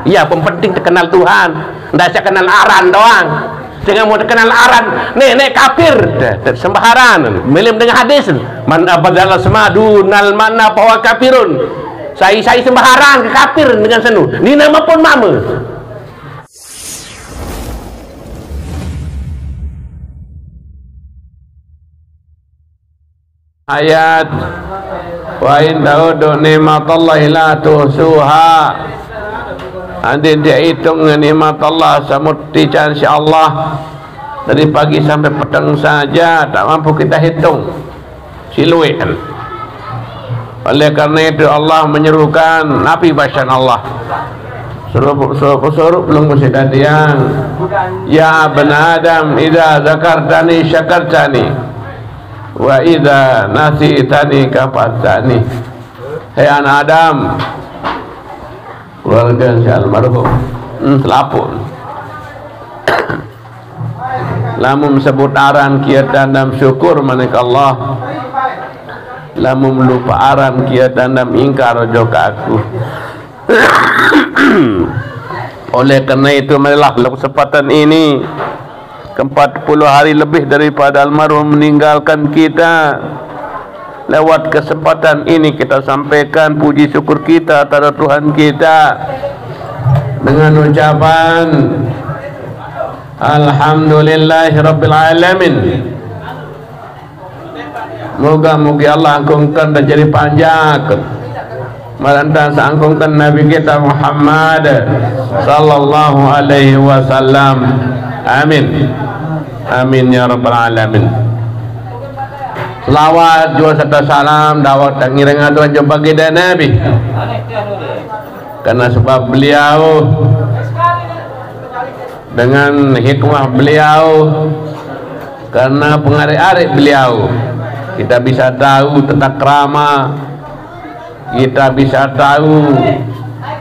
Ya pun penting terkenal Tuhan, ndak saya kenal aran doang. Jangan mau terkenal aran nenek kafir sembaharan. Milim dengan hadis man abadal asmadunal mana bahwa kafirun. Saya sembaharan kafir dengan senu. Ni nama pun mama. Ayat wa in ta'udu ni'matallahi la tuhsuha. Nanti dia hitung nikmat Allah semuti insya-Allah dari pagi sampai petang saja tak mampu kita hitung siluet. Oleh karena itu Allah menyerukan Nabi bacaan Allah suruh belum mesti yang ya ibn Adam idza zakartani syakartani wa idza nasitani kafatani. Hai anak Adam, keluarga si almarhum telapun lamun sebut aran kia tandam syukur manik Allah, lamun lupa aran kia tandam ingkar joka aku. Oleh karena itu marilah kesempatan ini ke-40 hari lebih daripada almarhum meninggalkan kita. Lewat kesempatan ini kita sampaikan puji syukur kita kepada Tuhan kita dengan ucapan Alhamdulillahirabbil alamin. Moga-moga Allah angkungkan dan jadi panjang melantas angkungkan Nabi kita Muhammad sallallahu alaihi wasallam. Amin. Amin ya rabbal alamin. Selawat juga serta salam dawat dan ngiring Tuhan jumpa kita Nabi, karena sebab beliau dengan hikmah beliau, karena pengarik-arik beliau kita bisa tahu tentang kerama, kita bisa tahu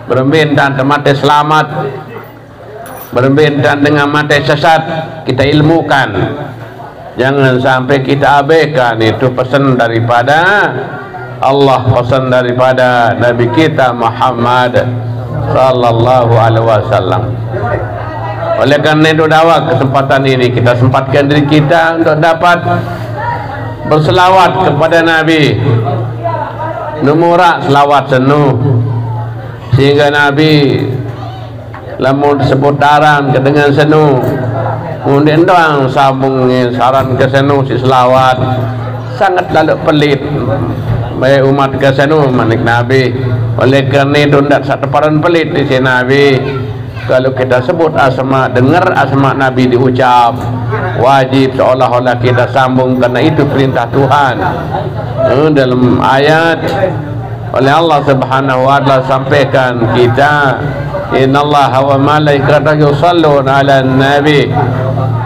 berbentan mati selamat, berbentan dengan mati sesat kita ilmukan. Jangan sampai kita abaikan itu pesan daripada Allah, pesan daripada Nabi kita Muhammad sallallahu alaihi wasallam. Oleh karena itu dakwah kesempatan ini kita sempatkan diri kita untuk dapat berselawat kepada Nabi. Numurak selawat senuh sehingga Nabi lamun disebut daran kedengan senuh. Kemudian doang sambung saran ke senu si selawat sangat lalu pelit baik umat ke senu manik Nabi. Oleh kerana itu tidak satu paran pelit di sini Nabi. Kalau kita sebut asma, dengar asma Nabi diucap, wajib seolah-olah kita sambung karena itu perintah Tuhan. Dalam ayat oleh Allah Subhanahu wa taala sampaikan kita, innallaha wa malaikatahu yusalluna 'alan nabi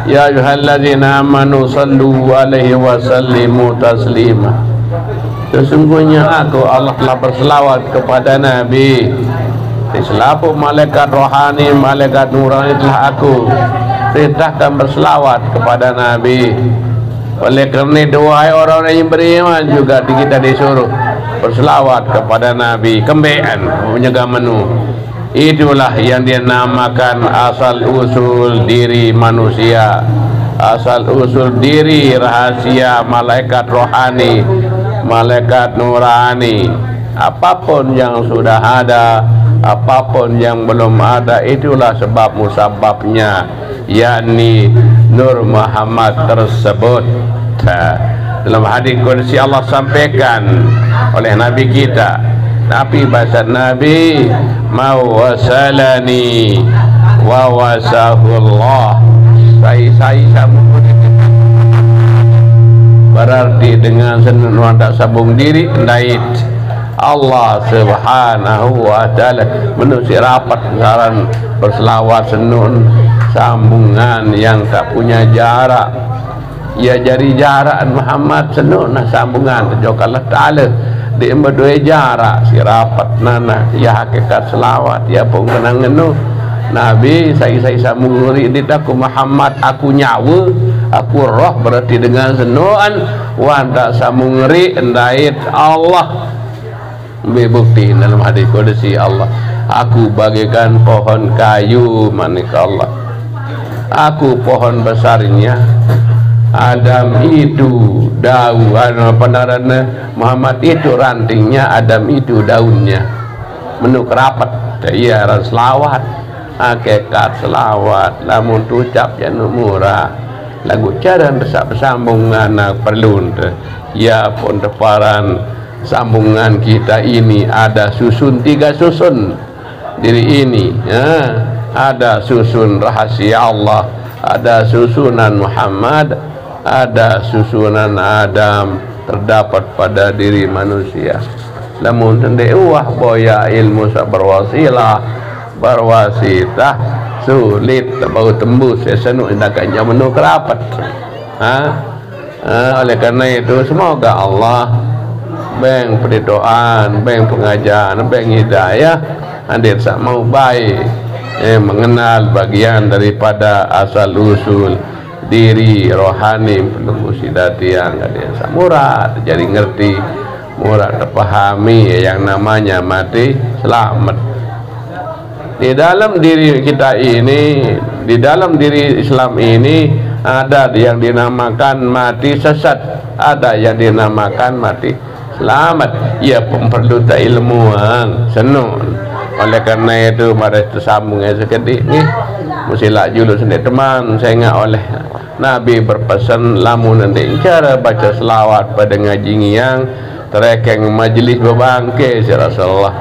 ya ayyuhalladzina amanu sallu 'alaihi wa sallimu taslima. Sesungguhnya aku Allah telah berselawat kepada Nabi. Selaku malaikat rohani, malaikat nurani telah aku perintahkan berselawat kepada Nabi. Oleh kerana itu wahai orang yang beriman juga kita disuruh berselawat kepada Nabi. Kembalian menjaga menu. Itulah yang dia namakan asal usul diri manusia, asal usul diri rahasia malaikat rohani, malaikat nurani. Apapun yang sudah ada, apapun yang belum ada, itulah sebab musababnya, yakni Nur Muhammad tersebut. Dalam hadis qudsi Allah sampaikan oleh Nabi kita, Nabi bahasa Nabi mawasalani wa wasahullah. Saya berarti dengan senuan tak sabung diri ndait Allah Subhanahu wa taala menusik rapat saran berselawat senun sambungan yang tak punya jarak. Ya jari jarak Muhammad senun sambungan terjauh Allah taala di berdua jarak si rapat nana ya hakikat selawat ya pun kenang ngenu Nabi saya sambung di aku Muhammad aku nyawa aku roh berarti dengan senuan wanda sambung ngeri ndait Allah bukti dalam hadis qudsi Allah Aku bagaikan pohon kayu, manika Allah. Aku pohon besarnya, Adam itu daun, penarana Muhammad itu rantingnya, Adam itu daunnya. Menuk rapat, iya selawat, hakikat selawat, lamun tucap janu murah, lagu cara bersambungan perlu, ya pun teparan sambungan kita ini ada susun, 3 susun diri ini, ya. Ada susun rahasia Allah, ada susunan Muhammad, ada susunan Adam terdapat pada diri manusia. Namun tendewah boya ilmu berwasilah berwasitah sulit bau tembus senu indakanya menuk rapat. Oleh karena itu semoga Allah beng perdoaan, beng pengajaran, beng hidayah, hadir sak mau baik, mengenal bagian daripada asal usul diri rohani penunggu sidati yang ada murah jadi ngerti, murah terpahami yang namanya mati selamat. Di dalam diri kita ini, di dalam diri Islam ini ada yang dinamakan mati sesat, ada yang dinamakan mati selamat. Ya perlu tak ilmuan senun. Oleh karena itu mari tersambung sekedik ni musilah julus sendiri teman saya ingat oleh Nabi berpesan lamun nanti cara baca selawat pada ngaji yang terekeng majlis bebangke si Rasulullah,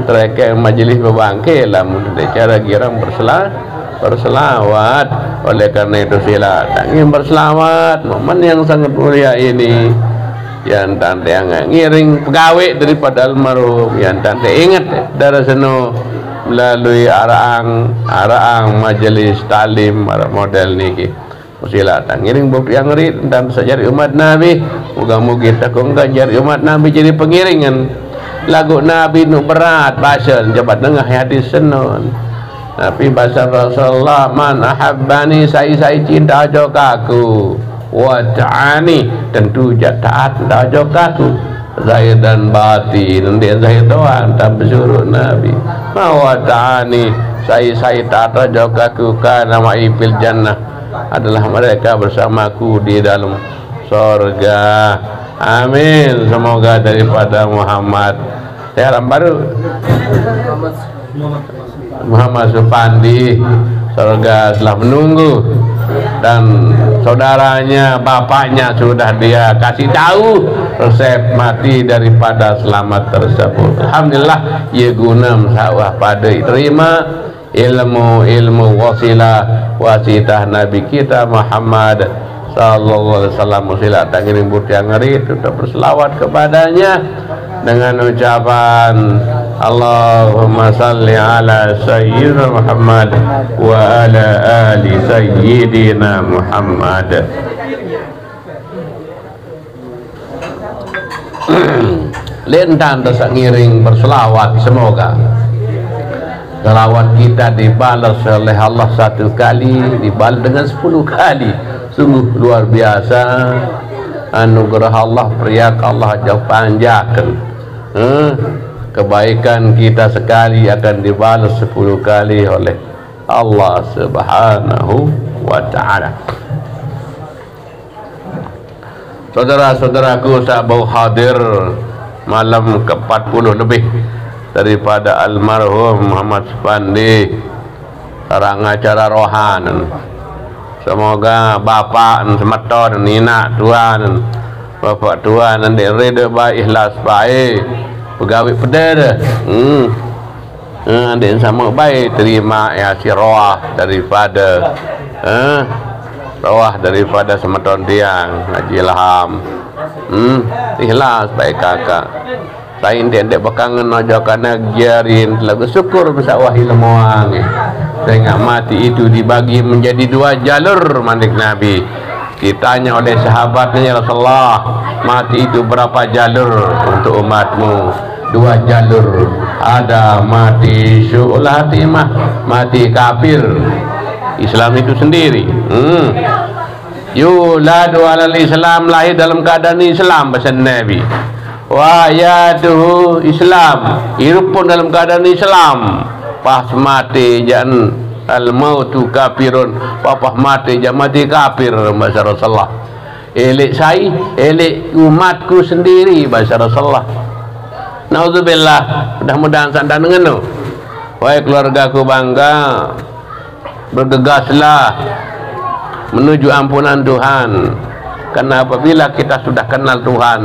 terekeng majlis bebangke lamun nanti cara girang berselawat. Oleh karena itu sila ingin berselawat momen yang sangat mulia ini, yang tante yang ngiring pegawai daripada almarhum, yang tante ingat dari seno melalui araang majelis talim model niki musila ngiring bukti yang ngerit dan sejari umat Nabi, moga-moga kita kong ganjar umat Nabi jadi pengiringan lagu Nabi nu berat bahasa jabat tengah hadis senon. Tapi bahasa Rasulullah, man ahabbani, saya cinta jokaku, wa ta'ani, tentu taat jokaku, zahir dan batin, dia zahir doang tak bersuruh Nabi. Ma wa ta'ani, saya taat jokaku, kana ma'ifil jannah, adalah mereka bersamaku di dalam surga. Amin. Semoga daripada Muhammad Yaram baru Muhammad Supandi surga telah menunggu, dan saudaranya bapaknya sudah dia kasih tahu resep mati daripada selamat tersebut. Alhamdulillah ia guna sawah pada terima ilmu wasilah wasitah Nabi kita Muhammad sallallahu alaihi wasallam. Musilah tangiring bukti yang ngeri tetap berselawat kepadanya dengan ucapan Allahumma salli ala sayyidina Muhammad wa ala ali sayyidina Muhammad. Lentang terus ngiring berselawat, semoga selawat kita dibalas oleh Allah 1 kali, dibalas dengan 10 kali. Sungguh luar biasa anugerah Allah, priak Allah jauh panjangkan. Kebaikan kita sekali akan dibalas 10 kali oleh Allah Subhanahu wa ta'ala. Saudara-saudaraku sabau hadir malam ke-40 lebih daripada almarhum Muhammad Supandi sarang acara rohan. Semoga bapak semeton nina tuan bapak tuan nanti reda baik ikhlas baik pegawai pedar nanti sama baik terima ya si roah daripada roah daripada semeton tiang Haji Ilham ikhlas baik kakak. Saya tidak berkangen aja karena giarin lagu syukur bersawah ilmuang. Saya ingat mati itu dibagi menjadi 2 jalur mandik Nabi. Ditanya oleh sahabatnya Rasulullah, mati itu berapa jalur untuk umatmu? 2 jalur. Ada mati syu'ul hatimah, mati kafir. Islam itu sendiri. Yuladu alal Islam, lahir dalam keadaan Islam bahasa Nabi. wa yaduhu Islam, hidup pun dalam keadaan Islam, pas mati jan al mautu kafirun, pas mati jan mati kafir bahasa Rasulullah. Elek saya, elek umatku sendiri bahasa Rasulullah. Nauzubillah, mudah-mudahan sandan dengan wahai keluargaku bangga, bergegaslah menuju ampunan Tuhan. Karena apabila kita sudah kenal Tuhan,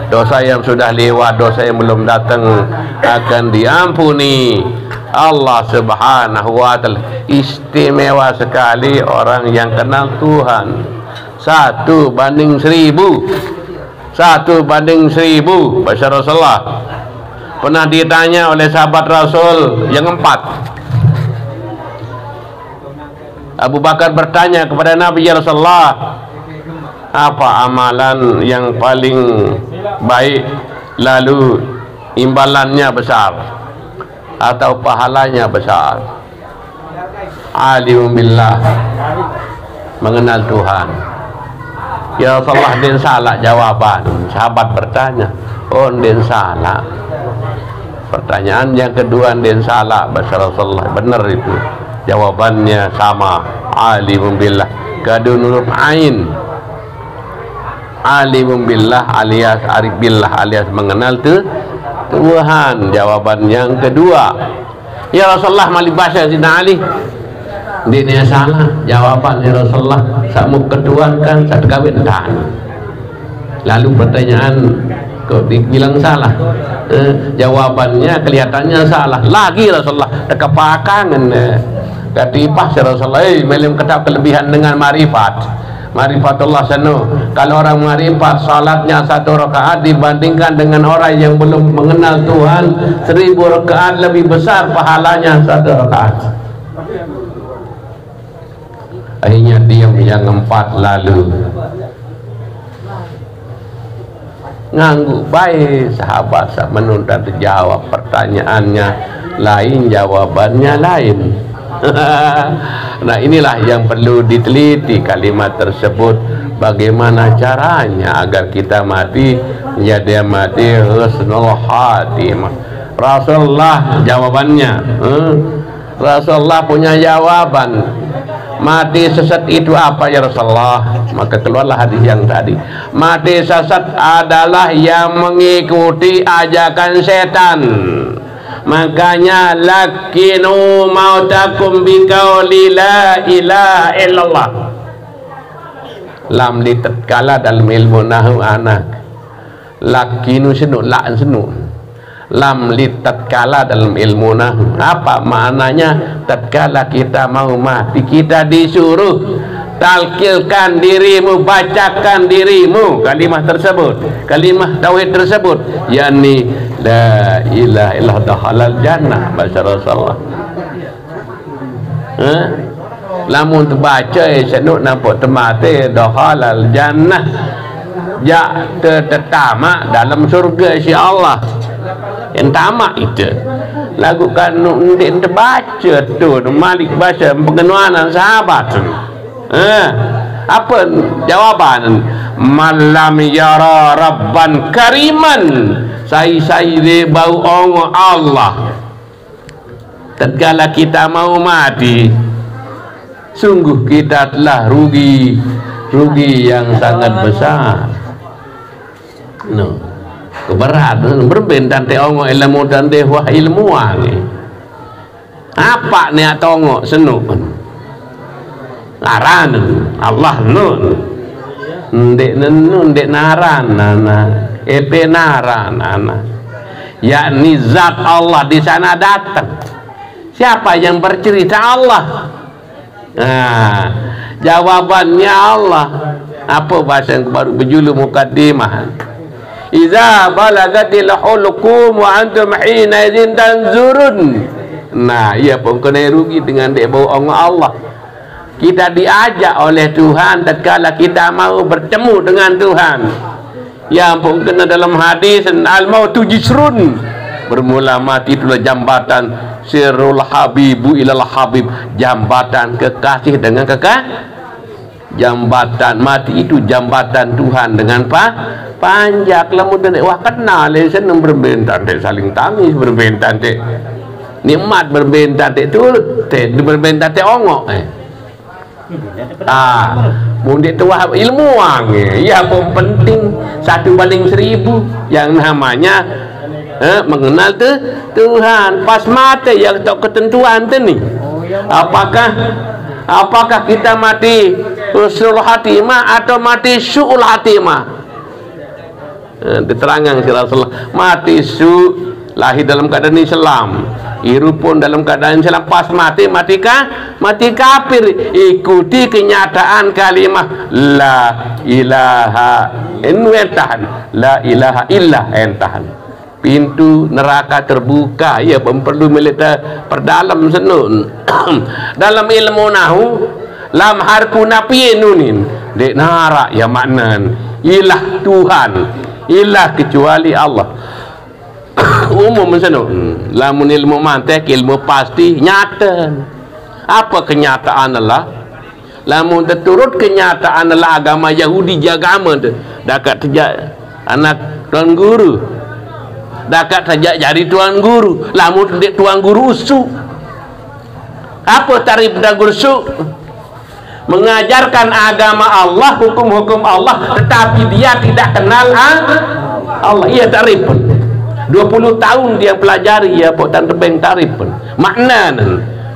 dosa yang sudah lewat, dosa yang belum datang akan diampuni Allah Subhanahu wa ta'ala. Istimewa sekali orang yang kenal Tuhan. 1 banding 1000, 1 banding 1000 bahasa Rasulullah. Pernah ditanya oleh sahabat Rasul yang 4. Abu Bakar bertanya kepada Nabi, ya Rasulullah, apa amalan yang paling baik lalu imbalannya besar atau pahalanya besar? Alim billah, mengenal Tuhan. Ya Rasulullah, din salah jawaban. Sahabat bertanya, oh din salah. Pertanyaan yang kedua din salah bahasa Rasulullah. Benar itu jawabannya sama. Alim billah, kadunul ain. Alim billah alias arif billah alias mengenal Tuhan. Jawaban yang kedua. Ya Rasulullah, mali bahasa Sidina Ali. Dia salah jawaban ya Rasulullah. Samu ketuan kan saat kawin tahan. Lalu pertanyaan kok dibilang salah, jawabannya kelihatannya salah lagi Rasulullah. Kepakangan katipah ya Rasulullah, melim ketap kelebihan dengan marifat. Marifatullah sanu. Kalau orang marifat salatnya 1 rakaat dibandingkan dengan orang yang belum mengenal Tuhan 1000 rakaat lebih besar pahalanya 1 rakaat. Akhirnya diam yang 4 lalu nganggu baik sahabat menunda dijawab pertanyaannya lain, jawabannya lain. Nah inilah yang perlu diteliti kalimat tersebut, bagaimana caranya agar kita mati menjadi mati husnul khatimah. Rasulullah jawabannya, Rasulullah punya jawaban. Mati sesat itu apa ya Rasulullah? Maka keluarlah hadis yang tadi. Mati sesat adalah yang mengikuti ajakan setan. Makanya lakinu mautakum biqauli la ilaha illallah. Lam ditatkala dalam ilmu nahwu anak. Lakinu senu, la'an senu. Lam tatkala dalam ilmu nahwu. Apa maknanya? Tatkala kita mau mati, kita disuruh talqilkan dirimu, bacakan dirimu kalimah tersebut, kalimah tauhid tersebut, yakni la ilaha illallah halal jannah bahasa Rasulullah. Lamun terbaca senuk nampak temate halal jannah, ya tertamak dalam surga insya-Allah. Yang tamak itu lakukan nundin terbaca tu Malik baca pengenuanan sahabat. Apa jawaban? Malam yara rabban kariman, sai de bau Allah. Tatkala kita mau mati, sungguh kita telah rugi yang sangat besar. No. Keberat berbentan te ongo ilmu dan te wah ilmuwan. Apa ni atongo senu ngaran Allah nun ndek naran nana epe naran nana, yakni zat Allah di sana datang. Siapa yang bercerita? Allah. Nah, jawabannya Allah. Apa bahasa yang baru berjulu mukaddimah? Iza balagatil hulqum wa antum hina idzin tanzurun. Nah, ia pun kena rugi dengan dia bau Allah. Kita diajak oleh Tuhan tatkala kita mau bertemu dengan Tuhan. Ya pun kena dalam hadis al mautu jisrun. Bermula mati itulah jambatan sirrul habibu ilal habib, jambatan kekasih dengan kekasih. Jambatan mati itu jambatan Tuhan dengan panjak lamun dek wah kenal seneng berbentan dek saling tangis berbentan dek nikmat berbentan dek turut dek berbentan dek ongok mundik tua ilmuwan ya pun penting 1/1000 yang namanya mengenal Tuhan pas mati yang tahu ketentuan tu ni apakah kita mati husnul khatimah atau mati su'ul khatimah diterangkan si Rasulullah mati su lahir dalam keadaan Islam hirup pun dalam keadaan Islam pas mati kafir ikuti kenyataan kalimah la ilaha entahan la ilaha illah entahan pintu neraka terbuka ya perlu militer perdalam senun dalam ilmu nahu lam harfu nafiinunin dek nara ya maknan ilah Tuhan ilah kecuali Allah umum senun lamun ilmu mantek ilmu pasti nyata apa kenyataan Allah lamun terturut kenyataan Allah agama Yahudi agama tu dakat terjadi anak tuan guru dakat saja jadi tuan guru lamun dek tuan guru usu apa tarif dan guru usu mengajarkan agama Allah hukum-hukum Allah tetapi dia tidak kenal Allah ia tarif pun 20 tahun dia pelajari ya dan tebeng tarif pun makna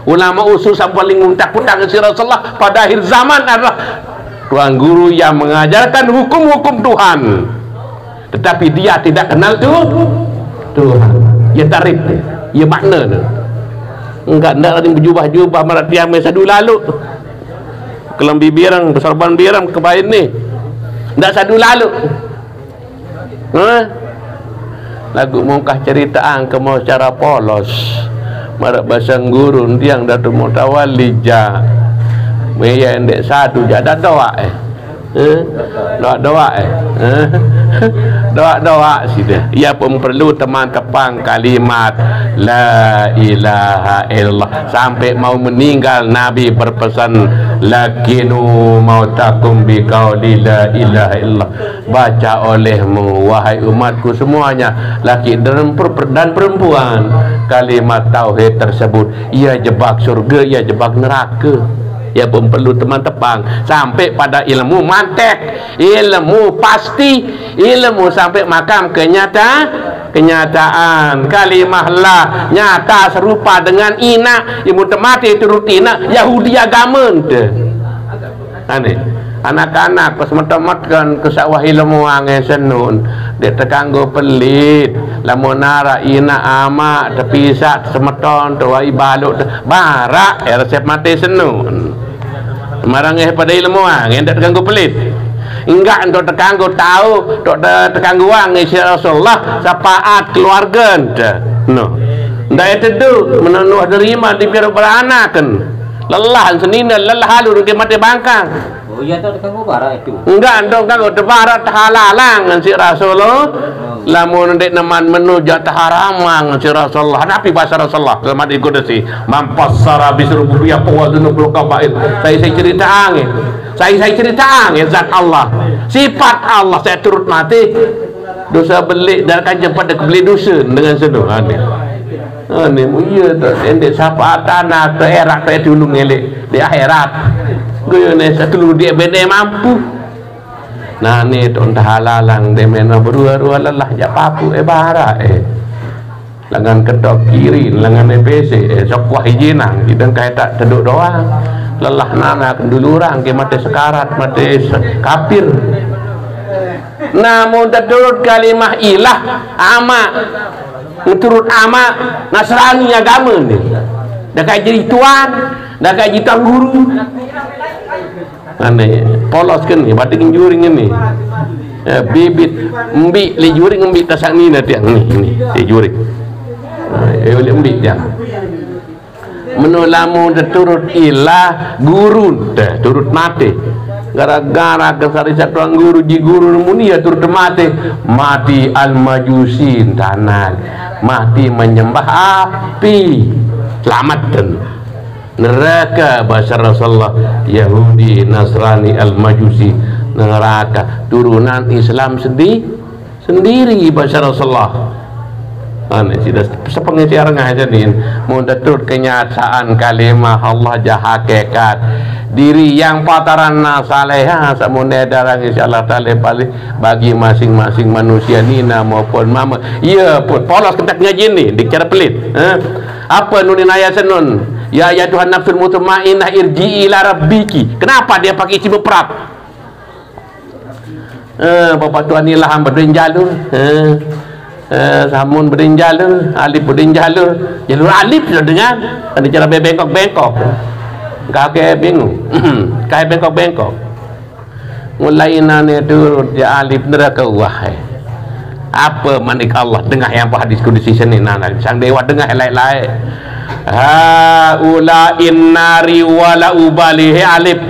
ulama usul sampai lingung takut si Rasulullah pada akhir zaman adalah tuan guru yang mengajarkan hukum-hukum Tuhan tetapi dia tidak kenal Tuhan ya tarif ya makna enggak ada yang berjubah-jubah meratiah sadu lalu kelembi birang bersorban birang kebain ni enggak sadu lalu lagu mungkah ceritaan ke mau secara polos marak basang gurun tiang datu mutawali ja meya endek satu jada doa doa sih dia ia pun perlu teman tepang kalimat la ilaha illallah sampai mau meninggal Nabi berpesan lakinu mautakum biqauli la ilaha illallah baca olehmu wahai umatku semuanya laki dan perempuan kalimat tauhid tersebut ia jebak surga ia jebak neraka ya pun perlu teman tepang sampai pada ilmu mantek ilmu pasti ilmu sampai makam kenyataan kalimah la nyata serupa dengan ina ilmu temati turut ina Yahudi agama aneh anak-anak pas metematkan ke sawah ilmu angin senun dia terganggu pelit lamun nara ina ama terpisah semeton tuai baluk barak resep mati senun marang pada ilmu angin tak terganggu pelit enggak untuk terganggu tahu untuk terganggu angin si Rasulullah sapaat keluarga no ndak itu tu menunuh derima di biar beranak kan lelah senina lelah halu di mati bangkang oh iya tu terganggu barak itu enggak untuk terganggu barak halalang si Rasulullah lamun dek neman menuju taharamang si Rasulullah nabi bahasa Rasulullah dalam hadis qudsi mampassara bisrububiyah qawadun qabail saya cerita angin saya cerita angin zat Allah sifat Allah saya turut mati dosa belik dan akan cepat beli dosa dengan senuh ini iya tu endek siapa tanah ke erak ke dulu ngelek di akhirat gue ni satu dia benda mampu nah ni tu entah halalang dia mena berua-rua lelah jak papu bara lengan kedok kiri lengan EPC sok wah hijinang hidang kaya tak teduk doang lelah nana kendulurang ke mati sekarat mati kafir namun terturut kalimah ilah ama turut ama Nasrani agama ni dah kaya jadi tuan dah kaya jadi tuan guru aneh polos kan ni batik juring ni bibit embi li juring embi tasak ni nanti yang ni li juring boleh embi dia menulamu turut ilah guru turut mati gara-gara kesari satuan guru di guru munia turut mati al-majusin tanah mati menyembah api selamatkan neraka bahasa Rasulullah Yahudi Nasrani al-Majusi neraka. Turunan Islam sendiri bahasa Rasulullah. Sudah sepengejar ngajadin mundatur kenyataan kalimah Allah jahakekat diri yang pataran nasaleha samune darang insyaallah taala bagi masing-masing manusia nina maupun mama. Iya pun polos ketak ngaji ni dicara pelit. Apa nunin ayat senun? Ya Tuhan nafsul mutmainnah irji'i ila rabbiki. Kenapa dia pakai isim mufrad? Bapak Tuhan ni lah berdin jalur. Samun berdin jalur, alif berdin jalur alif sudah dengar. Ada cara bengkok-bengkok. Kakek bingung. Kakek bengkok-bengkok. Mulai nane turut ya alif neraka wahai. Apa manik Allah dengar yang hadis kudusi sini nana sang dewa dengar lain-lain. Haula innari wala ubali alif.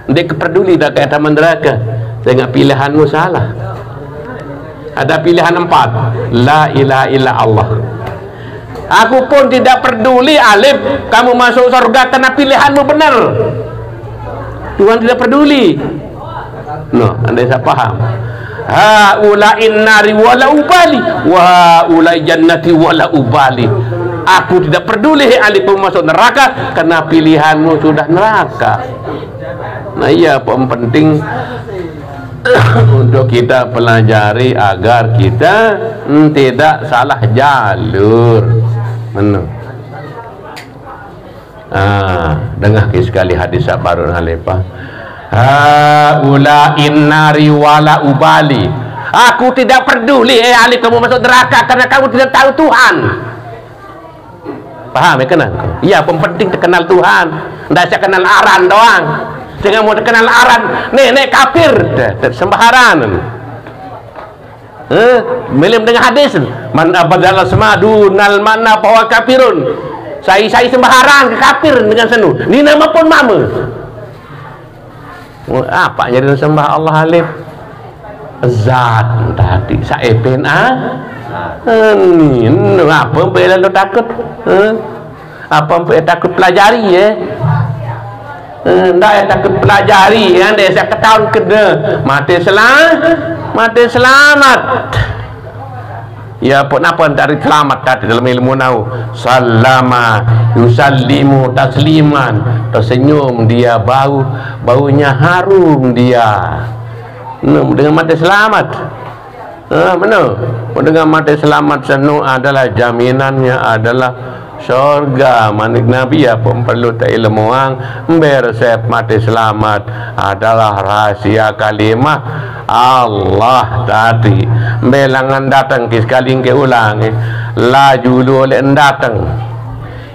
Ndek peduli dah kata neraka. Tengok pilihanmu salah. Ada pilihan 4. La ilaha illa Allah. Aku pun tidak peduli alif kamu masuk surga karena pilihanmu benar. Tuhan tidak peduli. Anda saya paham. Haula innari wala ubali wa haula jannati wala ubali. Aku tidak peduli alif masuk neraka karena pilihanmu sudah neraka. Nah iya penting untuk kita pelajari agar kita tidak salah jalur. Dengar sekali hadis sabarun halifah. Haula innari wala ubali. Aku tidak peduli alif kamu masuk neraka karena kamu tidak tahu Tuhan. Paham ya kenal? Iya penting terkenal Tuhan. Tidak saya kenal aran doang. Jangan mau terkenal aran nenek kafir sembaharan. Milim dengan hadis man abadal asmadunal mana bahwa kafirun. Saya sembaharan ke kafir dengan senu. Ni nama pun mama. Apa jadi sembah Allah alif zat tadi saya pen ni apa bela lo takut apa takut pelajari ya. Ndak takut pelajari yang dia saya ketahuan kena mati selamat. Ya pun apa dari selamat tadi dalam ilmu nau salama yusallimu tasliman, tersenyum dia baunya harum dia. Dengan mati selamat. Benar. Dengan mati selamat senu adalah jaminannya adalah syurga. Manik Nabi ya pun perlu tak ilmu ang bersep mati selamat adalah rahasia kalimah Allah tadi. Belangan datang sekali ke ulang laju oleh datang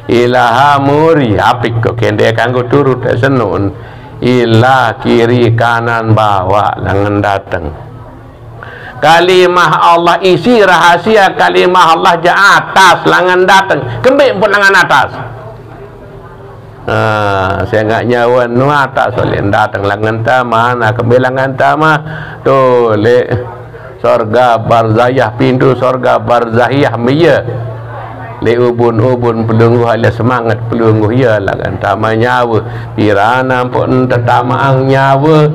ilaha muri apik kok kende kanggo turut senun ila kiri kanan bawah langan datang. Kalimah Allah isi rahasia kalimah Allah je atas langan datang kembik pun langan atas. Saya enggak nyawa nu atas oleh datang langan mana kembik langan tama toleh surga barzayah pintu surga barzahiyah miya le ubun pelungguh ala semangat pelungguh ya langan tama nyawa pirana pun tetamaang nyawa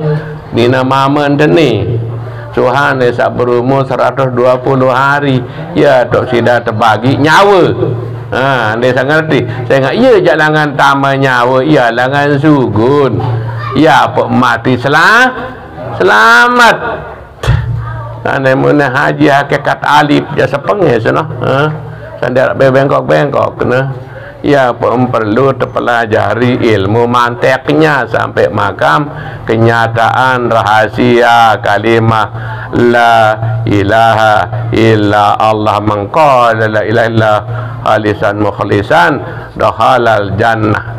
ni nama mendeni Tuhan sak berumur 120 hari ya tok sida terbagi nyawa. Dia sangat ngerti. Saya ingat ya jalangan tama nyawa ya langan sugun. Ya apa mati selamat. Ane mun haji hakikat alif ya sepenge sono. Sandar bengkok kena. Ya perlu terpelajari ilmu manteknya sampai makam kenyataan rahasia kalimah la ilaha illa Allah mengqala la ilaha illa khalisan mukhlisan dakhalal jannah.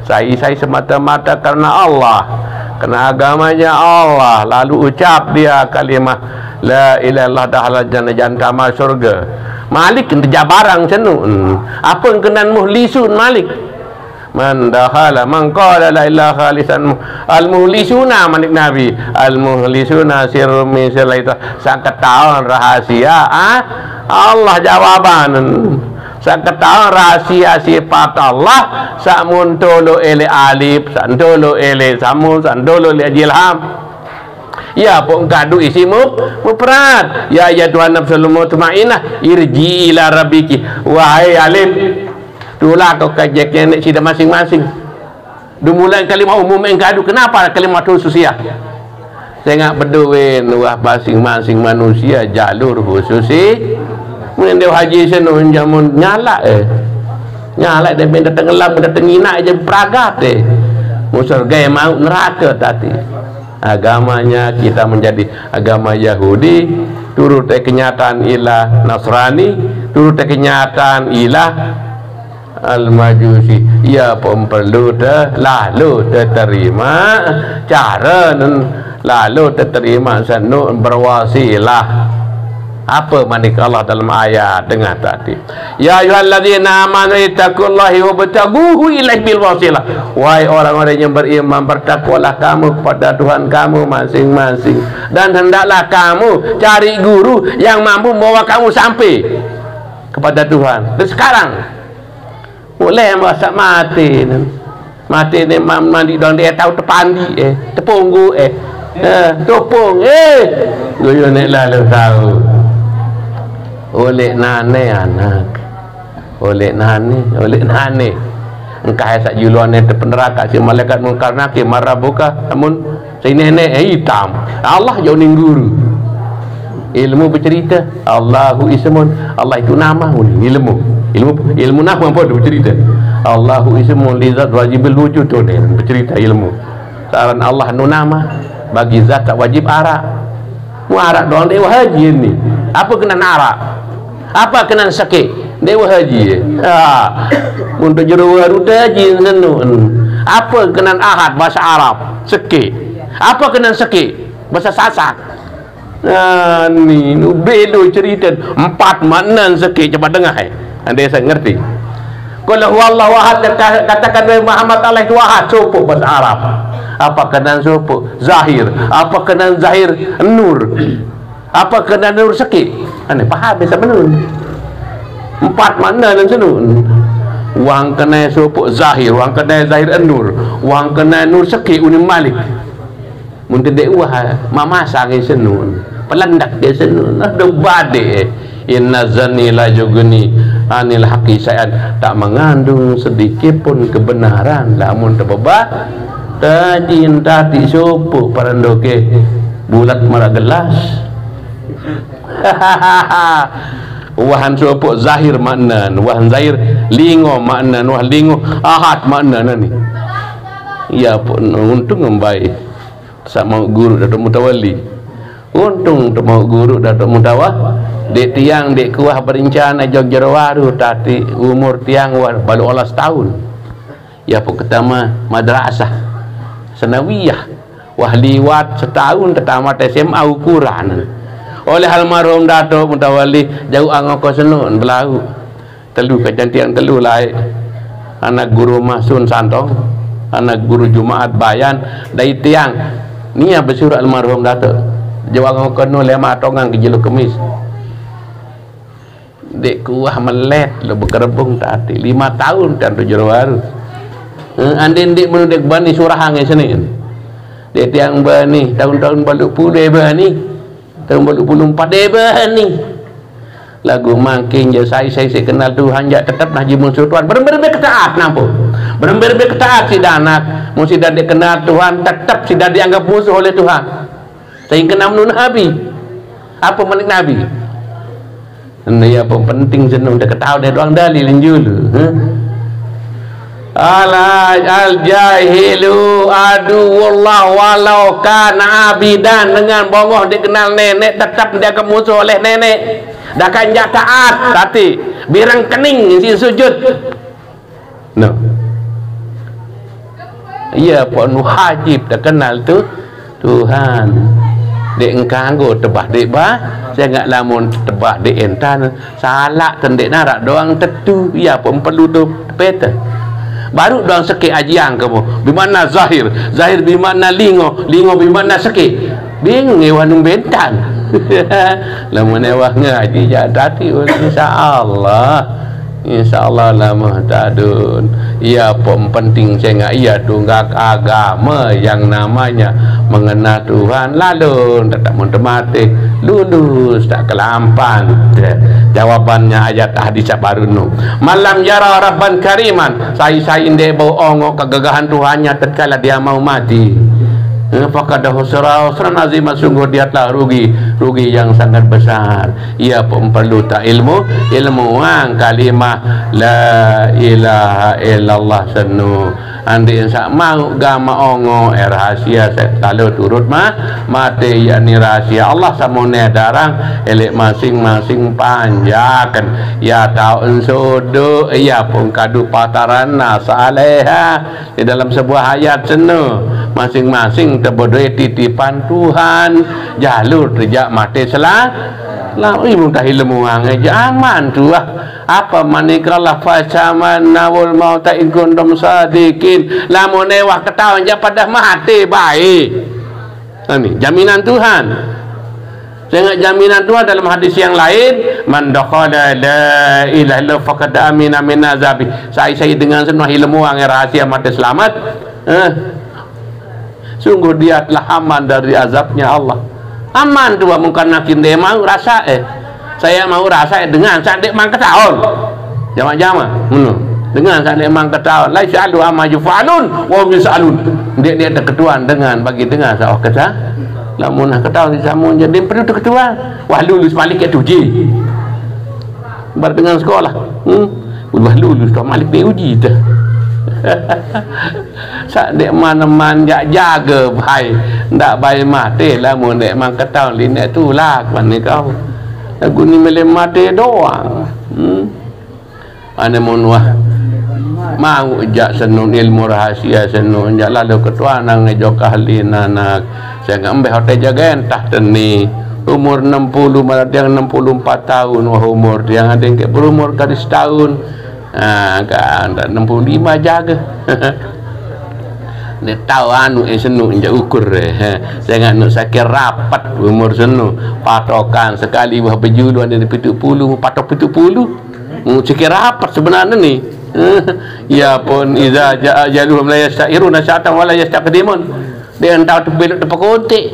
Saya semata-mata karena Allah, karena agamanya Allah, lalu ucap dia kalimah la ilaha illallah dakhalal jannah jantama surga. Malik ente jabarang senu apa kenan muhlisun Malik man dakhala man qala la ilaha khalisan al muhlisuna Malik Nabi al muhlisuna sirrum min sirri itu sangat tahu rahasia Allah jawaban sakata rahsia sifat Allah samun tolo ele alif sandolo ele samun sandolo ele jilham ya pun kadu isi mufrad ya Tuhan nafsul mutmainnah irji ila rabbiki wahai alif itulah kau kajian sida masing-masing dimulai kalimah umum yang kadu kenapa kalimah khususiyah tengah berduin wah masing-masing manusia jalur khususi mungkin dia haji senun jamun nyala nyala dia benda tenggelam benda tengina aja peragat musur gaya mau neraka tadi agamanya kita menjadi agama Yahudi turut kenyataan ilah Nasrani turut kenyataan ilah Al-Majusi ia pun perlu lalu terima cara lalu terima sanu berwasilah apa manika Allah dalam ayat dengar tadi ya ayyuhalladzina amanu ittaqullaha wabtaghuhu ilaihi bil wasilah wahai orang-orang yang beriman bertakwalah kamu kepada Tuhan kamu masing-masing dan hendaklah kamu cari guru yang mampu membawa kamu sampai kepada Tuhan. Dan sekarang boleh masa mati ni mandi dong dia tahu tepandi tepunggu topong goyo nek lalu tahu oleh nane anak oleh nane engkau sak juluan ente peneraka si malaikat mungkar nakir marah buka namun si nenek hitam Allah jauh ning guru ilmu bercerita Allahu ismun Allah itu nama ilmu nama apa bercerita Allahu ismun li zat wajibul wujud tu bercerita ilmu saran Allah nu nama bagi zat tak wajib arak mu arak doang dewa haji ni apa kena arak apa kena sakit dewa haji untuk juru waru haji senun apa kena ahad bahasa Arab sakit apa kena sakit bahasa Sasak ni bedo cerita 4 makna sakit coba dengar anda saya ngerti kalau wallahu ahad katakan Muhammad Allah itu ahad cukup bahasa Arab apa kena supu zahir apa kena zahir nur apa kena nur sakit ane faham bisa menun 4 makna dan senun wang kena supu zahir wang kena zahir nur wang kena nur sakit unim malik mungkin dek wah mama sangi senun pelandak dia senun ada badai inna zanni la jugni anil haqi sayan tak mengandung sedikit pun kebenaran lamun terbebak tercinta di supu parandoke bulat marah gelas wahan supu zahir makna wahan zahir lingo makna wah lingo ahad makna ni ya pun untung membaik sama guru datuk mutawali untung tu mau guru datuk mutawah dek tiang dek kuah berencana jogjawaru tadi umur tiang baru 11 tahun ya pun ketama madrasah sanawiyah wah liwat setahun tamat SMA ukuran oleh almarhum datuk mutawali jauh angoko senun belau telu kejantian telu lai anak guru Mahsun Santong anak guru Jumaat Bayan dari tiang ni bersurat almarhum datuk jauh angoko nu lema tongang ke jelu kemis dek kuah melet lo bekerebung tadi 5 tahun kan 7 baru andin dek menudek bani surah hangai senin dek tiang bani tahun-tahun baluk pulih bani tahun baluk puluh 4 dek bani lagu makin je saya kenal Tuhan jak tetap Haji Mansur Tuhan berber ketaat nampu berber ketaat si danak mesti dah dikenal Tuhan tetap si dah dianggap musuh oleh Tuhan sehingga namun Nabi apa menik Nabi ini apa penting senang dah ketahui dia doang dalil julu ala al jahilu adu wallah walau kana abidan dengan bongoh dikenal nenek tetap dia kemusuh oleh nenek dah kan jak taat tapi birang kening si sujud no iya pun wajib dah kenal tu Tuhan dek engkanggo tebah dek bah jangan lamun tebah dek entan salah tendek narak doang tetu ya pun perlu tu peta baru doang sekit ajiang kamu bimana zahir bimana lingo bimana sekit bingung ewanung bentan lamun ewah ngaji jadi insyaallah InsyaAllah lah muhtadun. Ia pun penting sehingga ia tunggak agama yang namanya mengenal Tuhan. Lalu tak mati lulus tak kelampan. Jawabannya ayat hadis baru nu. Malam yara rabban kariman. Saya inde bohong kegagahan Tuhannya tatkala dia mau mati. Fakadahu usran azimah, sungguh dia telah rugi yang sangat besar. Ia pun perlu tak ilmu kalimah la ilaha illallah senu. Andi insa mau gama ongo rahasia kalau turut mati yakni rahasia Allah samune darang elek masing-masing panjakan ya tahu ensudu ia pun kadu pataran nasaleha di dalam sebuah ayat senu masing-masing terbodoi titipan Tuhan jalur rejak mati lalu minta ilmu jangan tuah apa manikrallah facaman nawul mauta in kuntum sadikin lamun ewah ketahuan ja pada mati baik. Ini jaminan Tuhan. Sehingga jaminan Tuhan dalam hadis yang lain man dakhala la ilaha illa faqad amina min azabi. Saya dengan semua ilmu yang rahasia mati selamat sungguh dia telah aman dari azabnya Allah. Aman tu mungkin nakin dia mau rasa saya mau rasa dengan sadek mang ketahuan jama-jama dengan sadek mang ketahuan la yasalu amma yufalun wa hum yasalun dia ada ketuan dengan bagi dengar sawah kata lamun ketahuan samun jadi perlu ketuan wah lulus malik ke uji bar dengan sekolah wah lulus tu malik dia uji dah sadek mana-man jaga baik ndak baik mati lah mun dek mang ketahuan linek tu lah mana kau aku ni melem mati doang ane munwah mau jak senun ilmu rahasia senun jak lalu ketua nang ngejok ahli anak saya ngambil hotel jaga entah teni umur 60 malah yang 64 tahun wah umur yang ada yang berumur kali setahun kan 65 jaga dia tahu anu senu injak ukur saya nak sakit rapat umur senu patokan sekali wah berjulu ada di 70 patok 70 sakit rapat sebenarnya ni ya pun iza jaa jaluhum la yastairuna sya'atan wala yastaqdimun dia entah tu belok depan kotek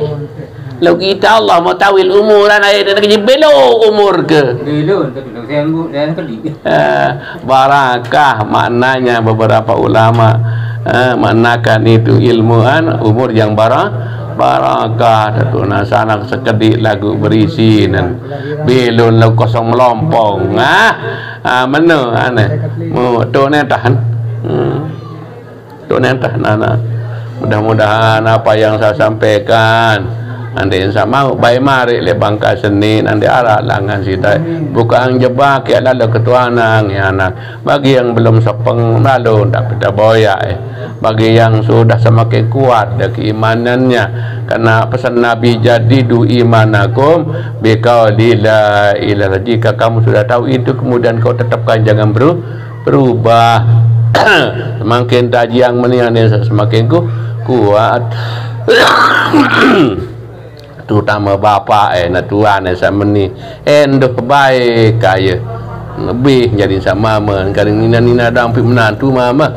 lalu kita Allah mau tawil umuran ayat dia kerja belok umur ke belok saya kali barakah maknanya beberapa ulama maknakan itu ilmuan umur yang barakah datu nasanak sekedik lagu berisi dan belon lagu kosong melompong mana aneh mu tu tahan tu tahan anak mudah-mudahan apa yang saya sampaikan anda insya mau baik mari le bangka Senin anda arah langan sita bukan jebak ya lalu ketuanang ya anak bagi yang belum sepeng lalu tak pita boya bagi yang sudah semakin kuat dari keimanannya karena pesan Nabi jadidu imanakum biqauli la ilaha jika kamu sudah tahu itu kemudian kau tetapkan jangan berubah semakin taji yang menian semakin kuat terutama bapa nak tuan sama ni endoh baik kaya lebih jadi sama mama kadang nina dah ambil menantu mama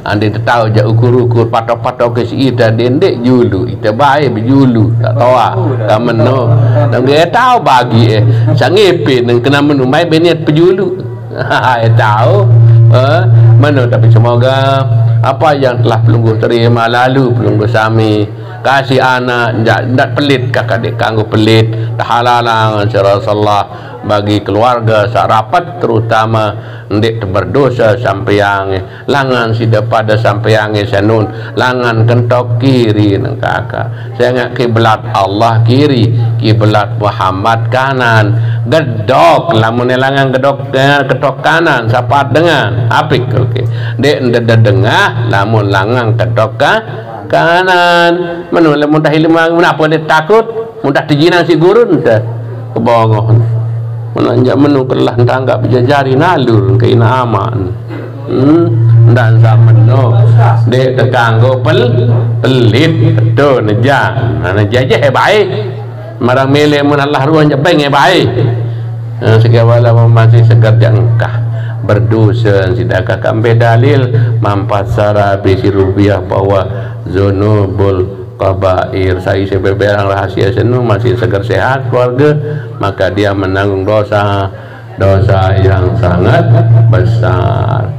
anda tahu je ukur-ukur patok-patok ke si ita dendek julu ita baik berjulu tak tahu kamen no dan dia tahu bagi sangipin dan kena menu baik beniat berjulu tahu mana tapi semoga apa yang telah pelungguh terima lalu pelungguh sami kasih anak tidak pelit kakak adik kanggo pelit tahalalang Rasulullah bagi keluarga sarapat terutama ndik berdosa sampai yang langan sida pada sampai yang senun langan kentok kiri nang kakak saya ingat kiblat Allah kiri kiblat Muhammad kanan gedok lamun langan gedok ketok kanan sapat dengan apik okey dek ndeda dengah lamun langan ketok kanan menolak muntah ilmu apa dia takut muntah dijinan si gurun dah kebongong menanjak menu kelah tanggap jajari nalur ke ina aman dan sama no dek tekanggo pelit betul nejang nejah baik marang mele mun Allah ruan je baik segala masih segar jangkah berdosa sidakah kambe dalil mampasara bisi rupiah bahwa zunubul kabair saya sebeberang rahasia senu masih segar sehat keluarga, maka dia menanggung dosa yang sangat besar.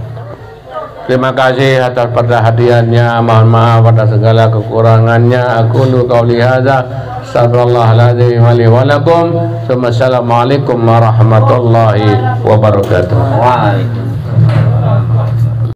Terima kasih atas perhatiannya. Mohon maaf atas segala kekurangannya. Aku nu qauli hadza sallallahu alaihi wa lakum. Assalamualaikum warahmatullahi wabarakatuh. Waalaikumsalam.